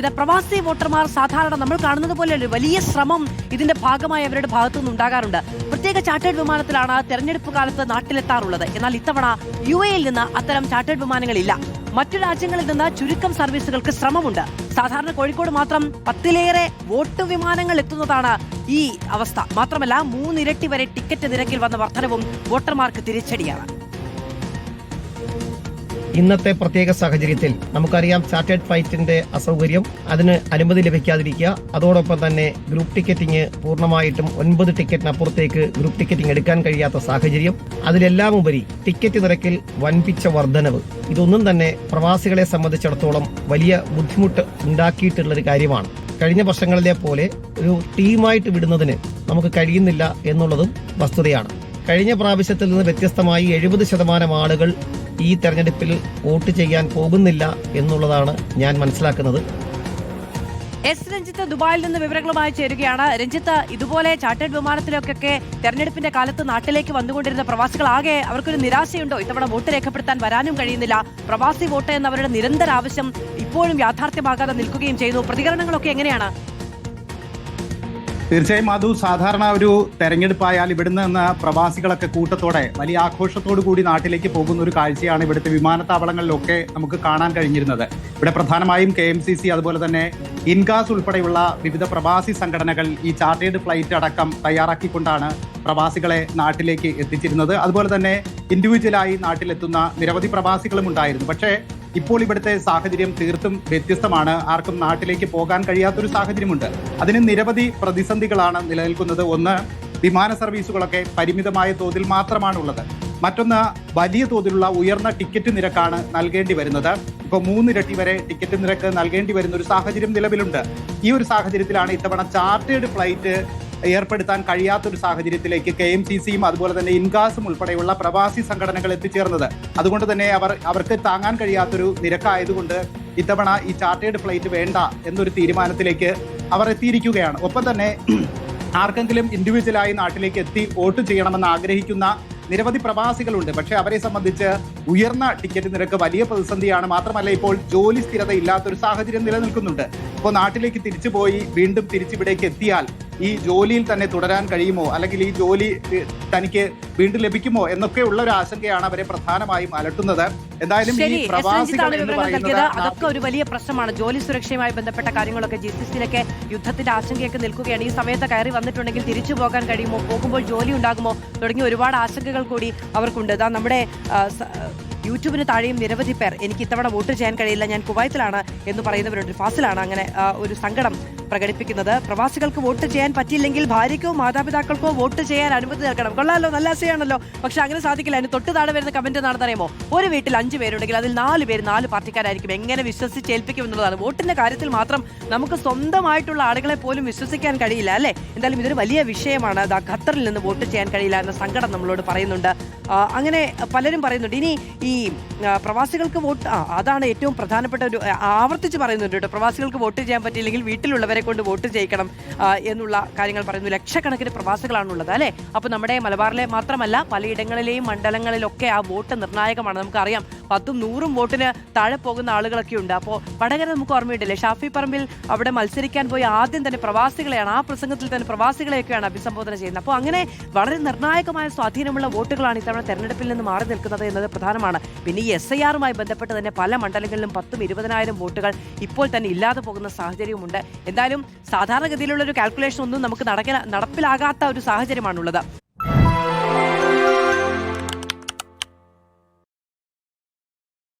ഇത് പ്രവാസി വോട്ടർമാർ സാധാരണ നമ്മൾ കാണുന്നത് പോലെ വലിയ ശ്രമം ഇതിന്റെ ഭാഗമായി അവരുടെ ഭാഗത്തുനിന്ന് ഉണ്ടാകാറുണ്ട്. പ്രത്യേക ചാർട്ടേഡ് വിമാനത്തിലാണ് തെരഞ്ഞെടുപ്പ് കാലത്ത് നാട്ടിലെത്താറുള്ളത്. എന്നാൽ ഇത്തവണ യുഎഇയിൽ നിന്ന് അത്തരം ചാർട്ടേഡ് വിമാനങ്ങളില്ല. മറ്റു രാജ്യങ്ങളിൽ നിന്ന് ചുരുക്കം സർവീസുകൾക്ക് ശ്രമമുണ്ട്. സാധാരണ കോഴിക്കോട് മാത്രം 10ലേറെ വോട്ട് വിമാനങ്ങൾ എത്തുന്നതാണ് ഈ അവസ്ഥ. മാത്രമല്ല 3 ഇരട്ടി വരെ ടിക്കറ്റ് നിരക്കിൽ വന്ന വർധനവും വോട്ടർമാർക്ക് തിരിച്ചടിയാണ്. ഇന്നത്തെ പ്രത്യേക സാഹചര്യത്തിൽ നമുക്കറിയാം ചാർട്ടേഡ് ഫ്ലൈറ്റിന്റെ അസൗകര്യം, അതിന് അനുമതി ലഭിക്കാതിരിക്കുക, അതോടൊപ്പം തന്നെ ഗ്രൂപ്പ് ടിക്കറ്റിംഗ് പൂർണ്ണമായിട്ടും 9 ടിക്കറ്റിനപ്പുറത്തേക്ക് ഗ്രൂപ്പ് ടിക്കറ്റിംഗ് എടുക്കാൻ കഴിയാത്ത സാഹചര്യം, അതിലെല്ലാം ഉപരി ടിക്കറ്റ് നിരക്കിൽ വൻപിച്ച വർധനവ്, ഇതൊന്നും തന്നെ പ്രവാസികളെ സംബന്ധിച്ചിടത്തോളം വലിയ ബുദ്ധിമുട്ട് ഉണ്ടാക്കിയിട്ടുള്ളൊരു കാര്യമാണ്. കഴിഞ്ഞ വർഷങ്ങളിലെ പോലെ ഒരു ടീമായിട്ട് വിടുന്നതിന് നമുക്ക് കഴിയുന്നില്ല എന്നുള്ളതും വസ്തുതയാണ്. കഴിഞ്ഞ പ്രാവശ്യത്തിൽ നിന്ന് വ്യത്യസ്തമായി 70% ആളുകൾ ഈ തെരഞ്ഞെടുപ്പിൽ വോട്ട് ചെയ്യാൻ പോകുന്നില്ല എന്നുള്ളതാണ് ഞാൻ മനസ്സിലാക്കുന്നത്. എസ് രഞ്ജിത്ത് ദുബായിൽ നിന്ന് വിവരങ്ങളുമായി ചേരുകയാണ്. രഞ്ജിത്ത്, ഇതുപോലെ ചാർട്ടേഡ് വിമാനത്തിലൊക്കെ തെരഞ്ഞെടുപ്പിന്റെ കാലത്ത് നാട്ടിലേക്ക് വന്നുകൊണ്ടിരുന്ന പ്രവാസികൾ ആകെ അവർക്കൊരു നിരാശയുണ്ടോ? ഇത്തവണ വോട്ട് രേഖപ്പെടുത്താൻ വരാനും കഴിയുന്നില്ല. പ്രവാസി വോട്ട് എന്നവരുടെ നിരന്തര ആവശ്യം ഇപ്പോഴും യാഥാർത്ഥ്യമാകാതെ നിൽക്കുകയും ചെയ്യുന്നു. പ്രതികരണങ്ങളൊക്കെ എങ്ങനെയാണ്? തീർച്ചയായും അത് സാധാരണ ഒരു തെരഞ്ഞെടുപ്പായാൽ ഇവിടുന്ന് നിന്ന് പ്രവാസികളൊക്കെ കൂട്ടത്തോടെ വലിയ ആഘോഷത്തോടു കൂടി നാട്ടിലേക്ക് പോകുന്ന ഒരു കാഴ്ചയാണ് ഇവിടുത്തെ വിമാനത്താവളങ്ങളിലൊക്കെ നമുക്ക് കാണാൻ കഴിഞ്ഞിരുന്നത്. ഇവിടെ പ്രധാനമായും KMCC അതുപോലെ തന്നെ ഇൻഗാസ് ഉൾപ്പെടെയുള്ള വിവിധ പ്രവാസി സംഘടനകൾ ഈ ചാർട്ടേഡ് ഫ്ലൈറ്റ് അടക്കം തയ്യാറാക്കിക്കൊണ്ടാണ് പ്രവാസികളെ നാട്ടിലേക്ക് എത്തിച്ചിരുന്നത്. അതുപോലെ തന്നെ ഇൻഡിവിജ്വലായി നാട്ടിലെത്തുന്ന നിരവധി പ്രവാസികളും ഉണ്ടായിരുന്നു. പക്ഷേ ഇപ്പോൾ ഇവിടുത്തെ സാഹചര്യം തീർത്തും വ്യത്യസ്തമാണ്. ആർക്കും നാട്ടിലേക്ക് പോകാൻ കഴിയാത്തൊരു സാഹചര്യമുണ്ട്. അതിന് നിരവധി പ്രതിസന്ധികളാണ് നിലനിൽക്കുന്നത്. ഒന്ന്, വിമാന സർവീസുകളൊക്കെ പരിമിതമായ തോതിൽ മാത്രമാണുള്ളത്. മറ്റൊന്ന്, വലിയ തോതിലുള്ള ഉയർന്ന ടിക്കറ്റ് നിരക്കാണ് നൽകേണ്ടി വരുന്നത്. ഇപ്പോൾ 3 ഇരട്ടി വരെ ടിക്കറ്റ് നിരക്ക് നൽകേണ്ടി വരുന്ന ഒരു സാഹചര്യം നിലവിലുണ്ട്. ഈ ഒരു സാഹചര്യത്തിലാണ് ഇത്തവണ ചാർട്ടേഡ് ഫ്ലൈറ്റ് ഏർപ്പെടുത്താൻ കഴിയാത്തൊരു സാഹചര്യത്തിലേക്ക് KMCCയും അതുപോലെ തന്നെ ഇൻഗാസും ഉൾപ്പെടെയുള്ള പ്രവാസി സംഘടനകൾ എത്തിച്ചേർന്നത്. അതുകൊണ്ട് തന്നെ അവർക്ക് താങ്ങാൻ കഴിയാത്തൊരു നിരക്കായതുകൊണ്ട് ഇത്തവണ ഈ ചാർട്ടേഡ് ഫ്ലൈറ്റ് വേണ്ട എന്നൊരു തീരുമാനത്തിലേക്ക് അവർ എത്തിയിരിക്കുകയാണ്. ഒപ്പം തന്നെ ആർക്കെങ്കിലും ഇൻഡിവിജ്വലായി നാട്ടിലേക്ക് എത്തി വോട്ട് ചെയ്യണമെന്ന് ആഗ്രഹിക്കുന്ന നിരവധി പ്രവാസികളുണ്ട്. പക്ഷേ അവരെ സംബന്ധിച്ച് ഉയർന്ന ടിക്കറ്റ് നിരക്ക് വലിയ പ്രതിസന്ധിയാണ്. മാത്രമല്ല ഇപ്പോൾ ജോലി സ്ഥിരത ഇല്ലാത്തൊരു സാഹചര്യം നിലനിൽക്കുന്നുണ്ട്. ഇപ്പോൾ നാട്ടിലേക്ക് തിരിച്ചുപോയി വീണ്ടും തിരിച്ചിവിടേക്ക് എത്തിയാൽ ഈ ജോലിയിൽ തന്നെ തുടരാൻ കഴിയുമോ, അല്ലെങ്കിൽ ഈ ജോലി തനിക്ക് വീണ്ടും ലഭിക്കുമോ എന്നൊക്കെ ഉള്ള ഒരു ആശങ്കയാണ് അവരെ പ്രധാനമായും അലട്ടുന്നത്. എന്തായാലും ഈ പ്രവാസികൾ എന്ന് പറയുന്നത് അതൊക്കെ ഒരു വലിയ പ്രശ്നമാണ്. ജോലി സുരക്ഷയുമായി ബന്ധപ്പെട്ട കാര്യങ്ങളൊക്കെ GCCയിലൊക്കെ യുദ്ധത്തിന്റെ ആശങ്കയൊക്കെ നിൽക്കുകയാണ്. ഈ സമയത്ത് കയറി വന്നിട്ടുണ്ടെങ്കിൽ തിരിച്ചു പോകാൻ കഴിയുമോ, പോകുമ്പോൾ ജോലി ഉണ്ടാകുമോ തുടങ്ങിയ ഒരുപാട് ആശങ്കകൾ കൂടി അവർക്കുണ്ട്. ഇതാ നമ്മുടെ യൂട്യൂബിന് താഴെയും നിരവധി പേർ എനിക്ക് ഇത്തവണ വോട്ട് ചെയ്യാൻ കഴിയില്ല, ഞാൻ കുവൈത്തിലാണ് എന്ന് പറയുന്നവരുണ്ട്. ഫാസിലാണ് അങ്ങനെ ഒരു സങ്കടം പ്രകടിപ്പിക്കുന്നത്. പ്രവാസികൾക്ക് വോട്ട് ചെയ്യാൻ പറ്റിയില്ലെങ്കിൽ ഭാര്യയ്ക്കോ മാതാപിതാക്കൾക്കോ വോട്ട് ചെയ്യാൻ അനുമതി നൽകണം. കൊള്ളാമല്ലോ, നല്ല ആശയമാണല്ലോ. പക്ഷെ അങ്ങനെ സാധിക്കില്ല. അതിന് തൊട്ട് താഴെ വരുന്ന കമന്റ് എന്താണെന്ന് അറിയുമോ? ഒരു വീട്ടിൽ 5 പേരുണ്ടെങ്കിൽ അതിൽ 4 പേര് 4 പാർട്ടിക്കാരായിരിക്കും. എങ്ങനെ വിശ്വസിച്ചേൽപ്പിക്കും എന്നുള്ളതാണ്. വോട്ടിന്റെ കാര്യത്തിൽ മാത്രം നമുക്ക് സ്വന്തമായിട്ടുള്ള ആളുകളെ പോലും വിശ്വസിക്കാൻ കഴിയില്ല, അല്ലേ? എന്തായാലും ഇതൊരു വലിയ വിഷയമാണ്. ഖത്തറിൽ നിന്ന് വോട്ട് ചെയ്യാൻ കഴിയില്ല എന്ന സങ്കടം നമ്മളോട് പറയുന്നുണ്ട്. അങ്ങനെ പലരും പറയുന്നുണ്ട്. ഇനി ഈ പ്രവാസികൾക്ക് വോട്ട്, അതാണ് ഏറ്റവും പ്രധാനപ്പെട്ട ഒരു ആവർത്തിച്ച് പറയുന്നുണ്ട് കേട്ടോ. പ്രവാസികൾക്ക് വോട്ട് ചെയ്യാൻ പറ്റിയില്ലെങ്കിൽ വീട്ടിലുള്ളവരെ കൊണ്ട് വോട്ട് ചെയ്യിക്കണം എന്നുള്ള കാര്യങ്ങൾ പറയുന്നു. ലക്ഷക്കണക്കിന് പ്രവാസികളാണുള്ളത്, അല്ലേ? അപ്പൊ നമ്മുടെ മലബാറിലെ മാത്രമല്ല പലയിടങ്ങളിലെയും മണ്ഡലങ്ങളിലൊക്കെ ആ വോട്ട് നിർണായകമാണ്. നമുക്കറിയാം 10ഉം 100ഉം വോട്ടിന് താഴെ പോകുന്ന ആളുകളൊക്കെ ഉണ്ട്. അപ്പോൾ വടകര നമുക്ക് ഓർമ്മയുണ്ടല്ലേ, ഷാഫി പറമ്പിൽ അവിടെ മത്സരിക്കാൻ പോയി ആദ്യം തന്നെ പ്രവാസികളെയാണ്, ആ പ്രസംഗത്തിൽ തന്നെ പ്രവാസികളെയൊക്കെയാണ് അഭിസംബോധന ചെയ്യുന്നത്. അപ്പോൾ അങ്ങനെ വളരെ നിർണായകമായ സ്വാധീനമുള്ള വോട്ടുകളാണ് ഇത്തവണ തെരഞ്ഞെടുപ്പിൽ നിന്ന് മാറി നിൽക്കുന്നത് എന്നത് പ്രധാനമാണ്. പിന്നെ ഈ SIR-മായി ബന്ധപ്പെട്ട് തന്നെ പല മണ്ഡലങ്ങളിലും 10,000 20,000 വോട്ടുകൾ ഇപ്പോൾ തന്നെ ഇല്ലാതെ പോകുന്ന സാഹചര്യവുമുണ്ട്. എന്തായാലും സാധാരണഗതിയിലുള്ള ഒരു കാൽക്കുലേഷൻ ഒന്നും നമുക്ക് നടപ്പിലാകാത്ത ഒരു സാഹചര്യമാണുള്ളത്.